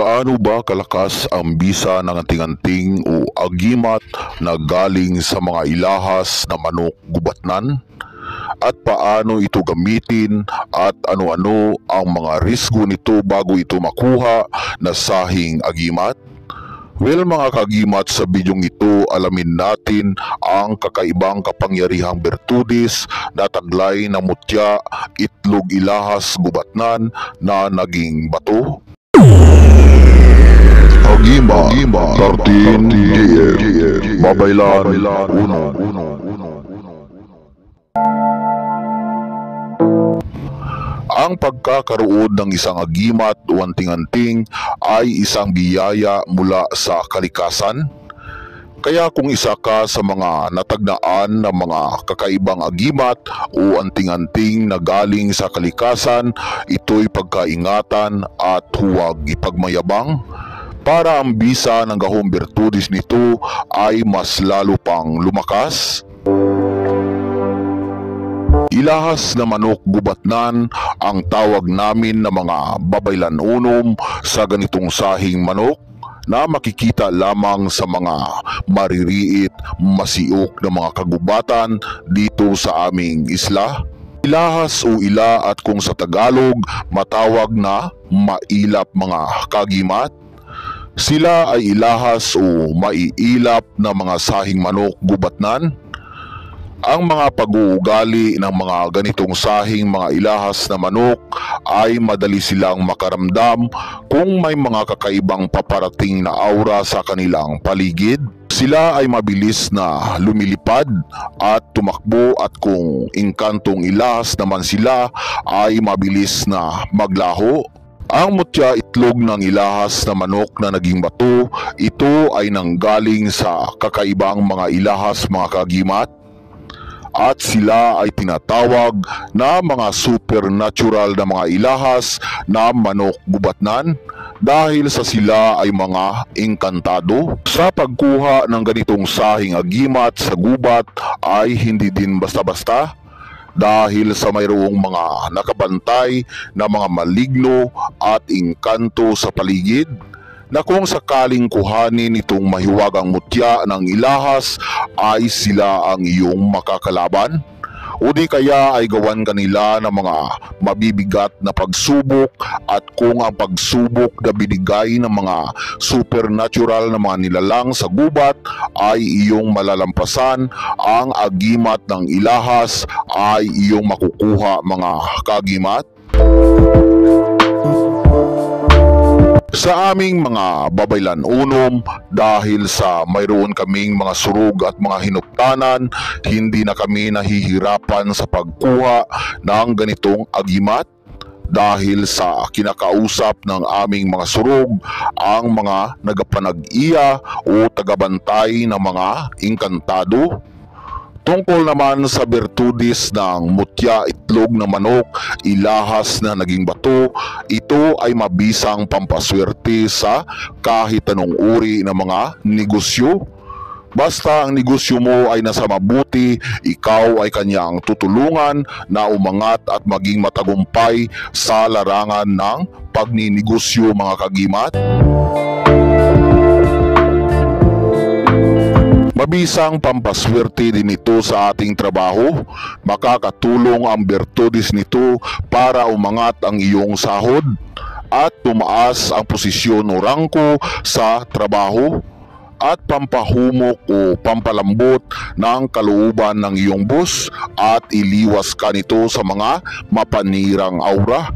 Gaano ba kalakas ang bisa ng anting-anting o agimat na galing sa mga ilahas na manok gubatnan? At paano ito gamitin at ano-ano ang mga risgo nito bago ito makuha na sahing agimat? Well mga kagimat, sa bidyong ito alamin natin ang kakaibang kapangyarihang bertudis na taglay ng mutya, itlog ilahas gubatnan na naging bato. Agima 13 GM Babaylan 1. Ang pagkakaroon ng isang agimat o anting-anting ay isang biyaya mula sa kalikasan. Kaya kung isa ka sa mga natagnaan ng mga kakaibang agimat o anting-anting na galing sa kalikasan, ito'y pagkaingatan at huwag ipagmayabang para ang bisa ng gahong bertudis nito ay mas lalo pang lumakas. Ilahas na manok gubatnan ang tawag namin na mga babaylan-unom sa ganitong sahing manok na makikita lamang sa mga maririit, masiok na mga kagubatan dito sa aming isla. Ilahas o ila at kung sa Tagalog matawag na mailap mga kagimat. Sila ay ilahas o maiilap na mga sahing manok gubatnan. Ang mga pag-uugali ng mga ganitong sahing mga ilahas na manok ay madali silang makaramdam kung may mga kakaibang paparating na aura sa kanilang paligid. Sila ay mabilis na lumilipad at tumakbo at kung inkantong ilahas naman sila ay mabilis na maglaho. Ang mutya itlog ng ilahas na manok na naging bato, ito ay nanggaling sa kakaibang mga ilahas mga kagimat. At sila ay tinatawag na mga supernatural na mga ilahas na manok gubatnan dahil sa sila ay mga engkantado. Sa pagkuha ng ganitong sahing agimat sa gubat ay hindi din basta-basta dahil sa mayroong mga nakabantay na mga maligno at engkanto sa paligid na kung sakaling kuhanin itong mahiwagang mutya ng ilahas ay sila ang iyong makakalaban o di kaya ay gawan kanila ng mga mabibigat na pagsubok at kung ang pagsubok na binigay ng mga supernatural na mga nilalang sa gubat ay iyong malalampasan, ang agimat ng ilahas ay iyong makukuha mga kagimat. Sa aming mga babaylan-unom, dahil sa mayroon kaming mga surug at mga hinuptanan, hindi na kami nahihirapan sa pagkuha ng ganitong agimat dahil sa kinakausap ng aming mga surug ang mga nagapanag-iya o tagabantay ng mga engkantado. Tungkol naman sa bertudis ng mutya itlog na manok, ilahas na naging bato, ito ay mabisang pampaswerte sa kahit anong uri ng mga negosyo. Basta ang negosyo mo ay nasa mabuti, ikaw ay kanyang tutulungan na umangat at maging matagumpay sa larangan ng pagninegosyo mga kagimat. Mabisang pampaswerte din ito sa ating trabaho. Makakatulong ang bertudis nito para umangat ang iyong sahod at tumaas ang posisyon o rangko sa trabaho at pampahumok o pampalambot ng kalooban ng iyong boss at iliwas ka nito sa mga mapanirang aura.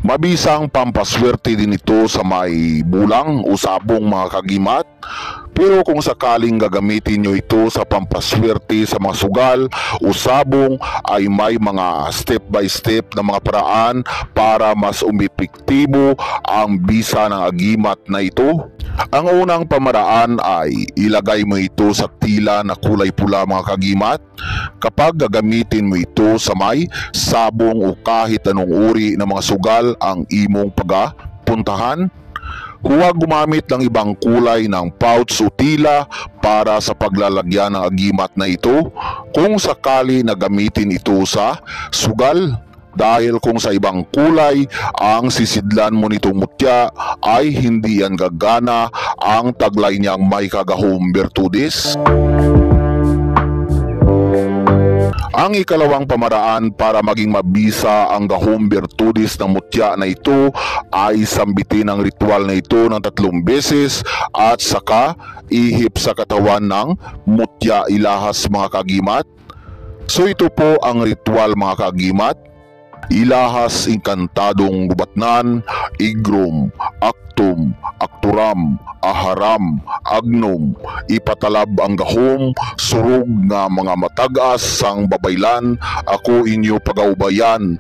Mabisang pampaswerte din ito sa may bulang o sabong mga kagimat. Pero kung sakaling gagamitin nyo ito sa pampaswerte sa mga sugal o sabong ay may mga step by step na mga paraan para mas umepektibo ang bisa ng agimat na ito. Ang unang pamaraan ay ilagay mo ito sa tila na kulay pula mga kagimat. Kapag gagamitin mo ito sa may sabong o kahit anong uri ng mga sugal ang imong pagapuntahan, huwag gumamit ng ibang kulay ng pouch o tila para sa paglalagyan ng agimat na ito kung sakali na gamitin ito sa sugal. Dahil kung sa ibang kulay ang sisidlan mo nitong mutya ay hindi yan gagana ang taglay niyang may kagahong bertudis. Ang ikalawang pamaraan para maging mabisa ang gahong bertudis ng mutya na ito ay sambitin ang ritual na ito ng 3 beses at saka ihip sa katawan ng mutya ilahas mga kagimat. So ito po ang ritual mga kagimat. Ilahas inkantadong gubatnan, igrum, aktum, akturam, aharam, agnum, ipatalab ang gahom, surug nga mga matagas sang babaylan, ako inyo pagaubayan,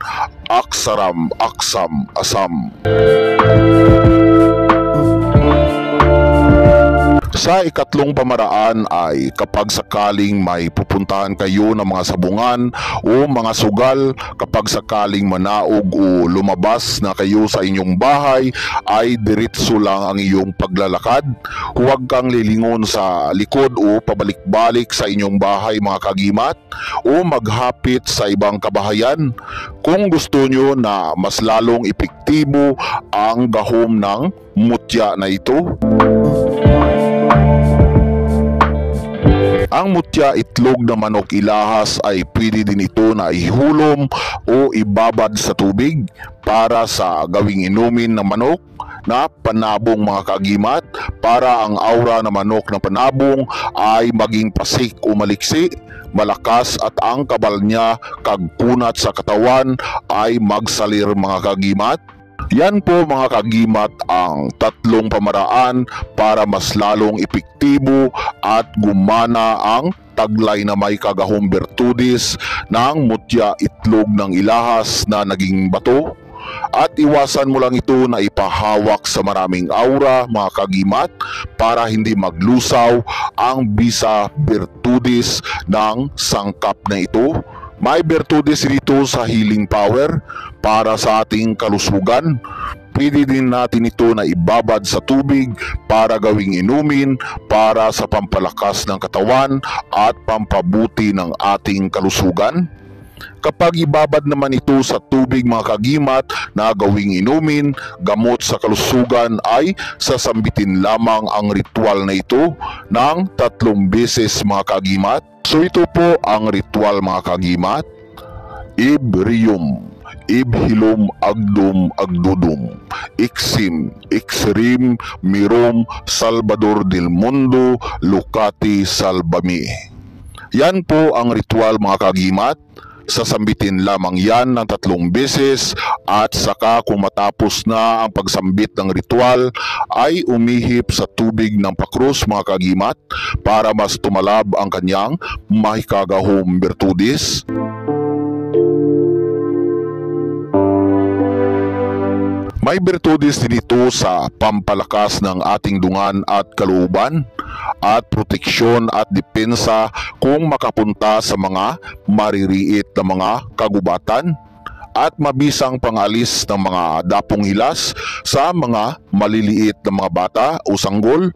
aksaram, aksam, asam. Sa ikatlong pamaraan ay kapag sakaling may pupuntahan kayo ng mga sabungan o mga sugal, kapag sakaling manaog o lumabas na kayo sa inyong bahay ay diretso lang ang iyong paglalakad. Huwag kang lilingon sa likod o pabalik-balik sa inyong bahay mga kagimat o maghapit sa ibang kabahayan. Kung gusto nyo na mas lalong epektibo ang gahom ng mutya na ito. Ang mutya itlog na manok ilahas ay pwede din ito na ihulom o ibabad sa tubig para sa gawing inumin ng manok na panabong mga kagimat, para ang aura ng manok na panabong ay maging pasik o maliksi, malakas at ang kabal niya kagkunat sa katawan ay magsalir mga kagimat. Yan po mga kagimat ang 3 pamaraan para mas lalong epektibo at gumana ang taglay na may kagahong bertudis ng mutya itlog ng ilahas na naging bato. At iwasan mo lang ito na ipahawak sa maraming aura mga kagimat para hindi maglusaw ang bisa bertudis ng sangkap na ito. May bertudis dito sa healing power para sa ating kalusugan. Pwede din natin ito na ibabad sa tubig para gawing inumin para sa pampalakas ng katawan at pampabuti ng ating kalusugan. Kapag ibabad naman ito sa tubig mga kagimat na gawing inumin, gamot sa kalusugan ay sasambitin lamang ang ritual na ito ng 3 beses mga kagimat. So ito po ang ritual mga kagimat. Ibrium, ibhilom agdum agdudum, iksim, iksrim, mirom, salvador del mundo, lucati salvami. Yan po ang ritual mga kagimat. Sasambitin lamang yan ng 3 beses at saka kung matapos na ang pagsambit ng ritual ay umihip sa tubig ng pakrus mga kagimat para mas tumalab ang kanyang mahikagahong bertudis. May bertudis din ito sa pampalakas ng ating dungan at kalooban at proteksyon at depensa kung makapunta sa mga maririit na mga kagubatan at mabisang pangalis ng mga dapong hilas sa mga maliliit na mga bata o sanggol.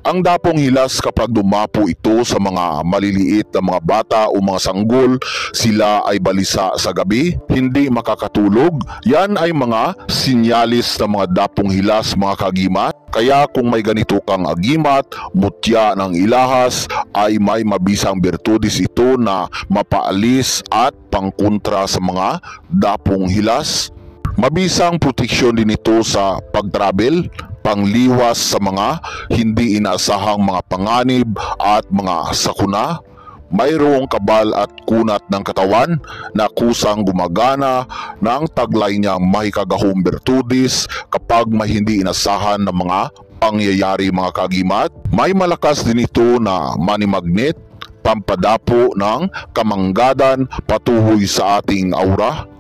Ang dapong hilas kapag dumapo ito sa mga maliliit na mga bata o mga sanggol, sila ay balisa sa gabi, hindi makakatulog. Yan ay mga sinyalis ng mga dapong hilas mga kagimat. Kaya kung may ganito kang agimat, mutya ng ilahas, ay may mabisang bertudis ito na mapaalis at pangkontra sa mga dapong hilas. Mabisang proteksyon din ito sa pag-travel, pangliwas sa mga hindi inaasahang mga panganib at mga sakuna. Mayroong kabal at kunat ng katawan na kusang gumagana ng taglay niyang mahikagahong bertudis kapag may hindi inasahan ng mga pangyayari mga kagimat. May malakas din ito na manimagnet, pampadapo ng kamanggadan patuhoy sa ating aura.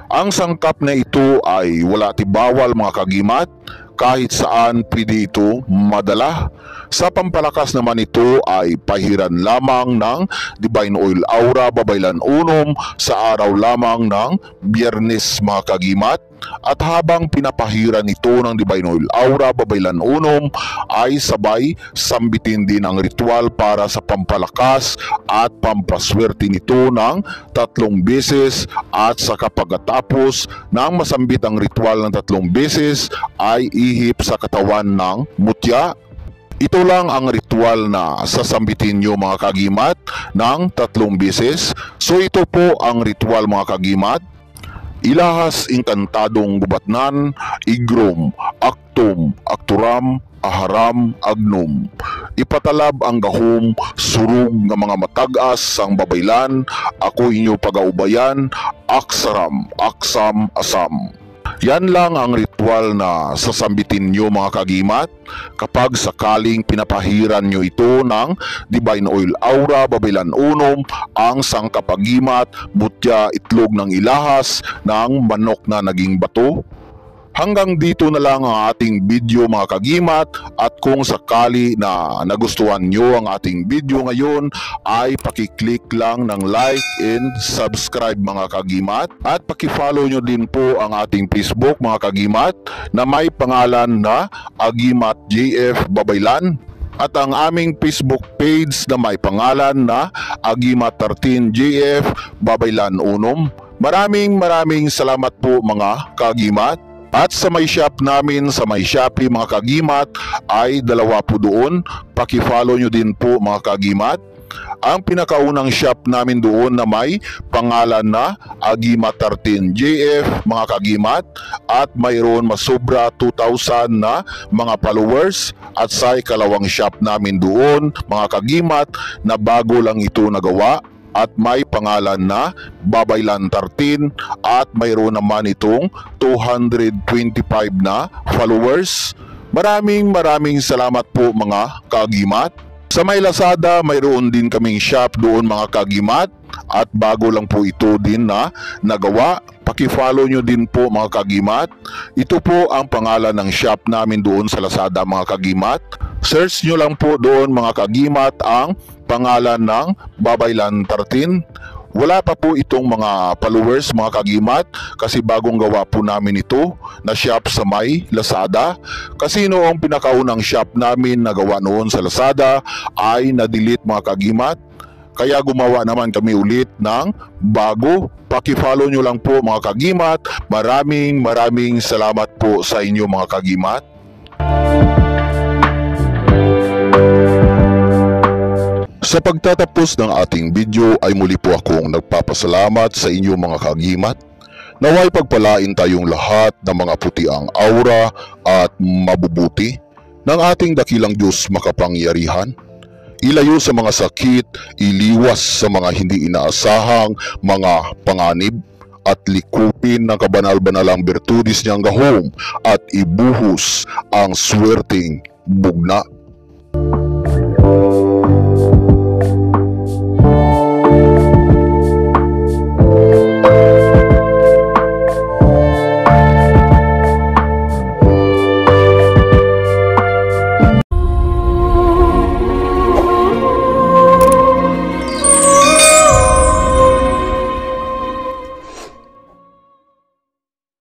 Ang sangkap na ito ay wala tibawal mga kagimat, kahit saan pwede ito madala. Sa pampalakas naman ito ay pahiran lamang ng Divine Oil Aura Babaylan Unom sa araw lamang ng Biyernes mga kagimat. At habang pinapahiran ito ng Divine Oil Aura Babaylan Unom ay sabay sambitin din ang ritual para sa pampalakas at pampaswerte nito ng 3 beses at sa pagkatapos ng masambit ang ritual ng 3 beses ay ihip sa katawan ng mutya. Ito lang ang ritual na sasambitin nyo mga kagimat ng 3 beses. So ito po ang ritual mga kagimat. Ilahas inkantadong gubatnan, igrom, aktum, akturam, aharam, agnum. Ipatalab ang gahom, surug nga mga matag-as sang babaylan, ako inyo pagaubayan, aksaram, aksam, asam. Yan lang ang ritual na sasambitin nyo mga kagimat kapag sakaling pinapahiran nyo ito ng Divine Oil Aura Babaylan Unom, ang sangkapagimat, mutya, itlog ng ilahas ng manok na naging bato. Hanggang dito na lang ang ating video mga kagimat, at kung sakali na nagustuhan nyo ang ating video ngayon ay pakiclick lang ng like and subscribe mga kagimat, at pakifollow nyo din po ang ating Facebook mga kagimat na may pangalan na Agimat JF Babaylan, at ang aming Facebook page na may pangalan na Agimat 13 JF Babaylan Unom. Maraming salamat po mga kagimat. At sa may shop namin, sa may Shopee mga kagimat, ay 2 po doon. Pakifollow nyo din po mga kagimat. Ang pinakaunang shop namin doon na may pangalan na Agimat 13 JF mga kagimat, at mayroon masobra 2,000 na mga followers. At sa ikalawang shop namin doon mga kagimat na bago lang ito nagawa at may pangalan na Babaylan 13, at mayroon naman itong 225 na followers. Maraming salamat po mga kagimat. Sa may Lazada, mayroon din kaming shop doon mga kagimat, at bago lang po ito din na nagawa. Pakifollow nyo din po mga kagimat. Ito po ang pangalan ng shop namin doon sa Lazada mga kagimat. Search nyo lang po doon mga kagimat ang pangalan ng Babaylan 13. Wala pa po itong mga followers mga kagimat kasi bagong gawa po namin ito na shop sa may Lazada. Kasi noong pinakaunang shop namin na gawa noon sa Lazada ay na-delete mga kagimat. Kaya gumawa naman kami ulit ng bago. Pakifollow nyo lang po mga kagimat. Maraming salamat po sa inyo mga kagimat. Sa pagtatapos ng ating video ay muli po akong nagpapasalamat sa inyo mga kagimat. Naway pagpalain tayong lahat ng mga putiang aura at mabubuti ng ating dakilang Diyos makapangyarihan. Ilayo sa mga sakit, iliwas sa mga hindi inaasahang mga panganib, at likupin ng kabanal-banalang bertudis niyang gahom at ibuhos ang swerteng bugna.